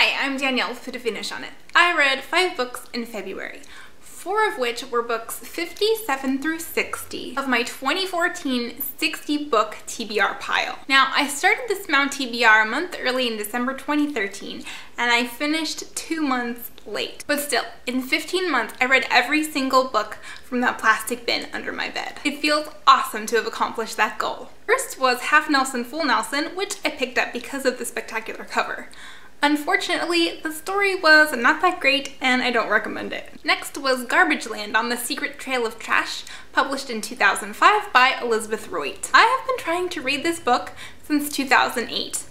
Hi, I'm Danielle with To Finish On It. I read 5 books in February, 4 of which were books 57 through 60 of my 2014 60 book TBR pile. Now, I started this Mount TBR a month early in December 2013, and I finished 2 months late. But still, in 15 months, I read every single book from that plastic bin under my bed. It feels awesome to have accomplished that goal. First was Half Nelson, Full Nelson, which I picked up because of the spectacular cover. Unfortunately, the story was not that great and I don't recommend it. Next was Garbage Land on the Secret Trail of Trash, published in 2005 by Elizabeth Roit. I have been trying to read this book since 2008.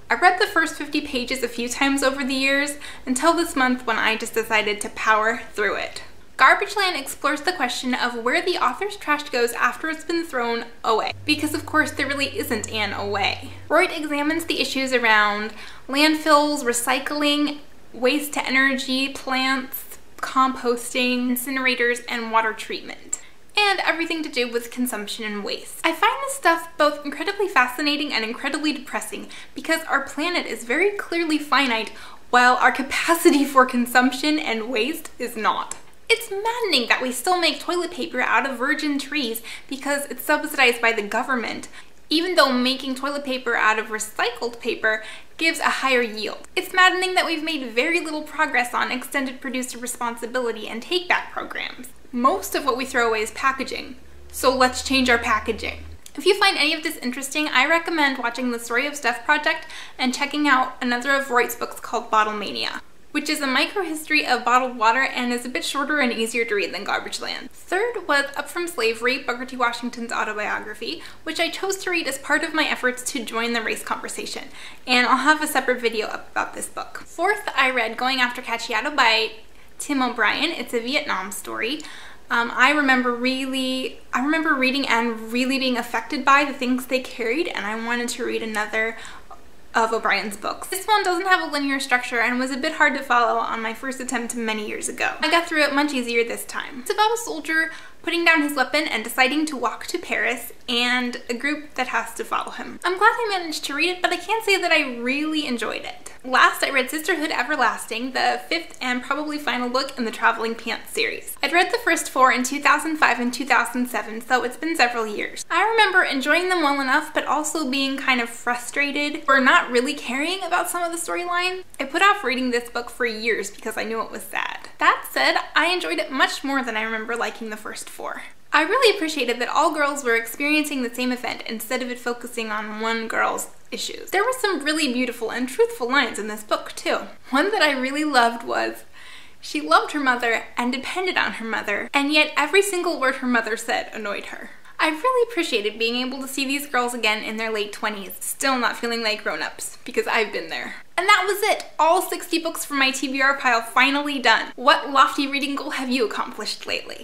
I read the first 50 pages a few times over the years until this month when I just decided to power through it. Garbage Land explores the question of where the author's trash goes after it's been thrown away, because of course there really isn't an away. Roit examines the issues around landfills, recycling, waste to energy, plants, composting, incinerators, and water treatment, and everything to do with consumption and waste. I find this stuff both incredibly fascinating and incredibly depressing because our planet is very clearly finite while our capacity for consumption and waste is not. It's maddening that we still make toilet paper out of virgin trees because it's subsidized by the government, even though making toilet paper out of recycled paper gives a higher yield. It's maddening that we've made very little progress on extended producer responsibility and take-back programs. Most of what we throw away is packaging, so let's change our packaging. If you find any of this interesting, I recommend watching the Story of Stuff project and checking out another of Roit's books called Bottle Mania, which is a microhistory of bottled water and is a bit shorter and easier to read than Garbage Land. Third was Up From Slavery, Booker T. Washington's autobiography, which I chose to read as part of my efforts to join the race conversation, and I'll have a separate video up about this book. Fourth, I read Going After Cacciato by Tim O'Brien. It's a Vietnam story. I remember reading and really being affected by the things they carried, and I wanted to read another of O'Brien's books. This one doesn't have a linear structure and was a bit hard to follow on my first attempt many years ago. I got through it much easier this time. It's about a soldier putting down his weapon and deciding to walk to Paris and a group that has to follow him. I'm glad I managed to read it, but I can't say that I really enjoyed it. Last, I read Sisterhood Everlasting, the 5th and probably final book in the Traveling Pants series. I'd read the first 4 in 2005 and 2007, so it's been several years. I remember enjoying them well enough, but also being kind of frustrated or not really caring about some of the storylines. I put off reading this book for years because I knew it was sad. That said, I enjoyed it much more than I remember liking the first 4. I really appreciated that all girls were experiencing the same event instead of it focusing on one girl's issues. There were some really beautiful and truthful lines in this book too. One that I really loved was, she loved her mother and depended on her mother, and yet every single word her mother said annoyed her. I really appreciated being able to see these girls again in their late 20s, still not feeling like grown-ups, because I've been there. And that was it! All 60 books from my TBR pile finally done. What lofty reading goal have you accomplished lately?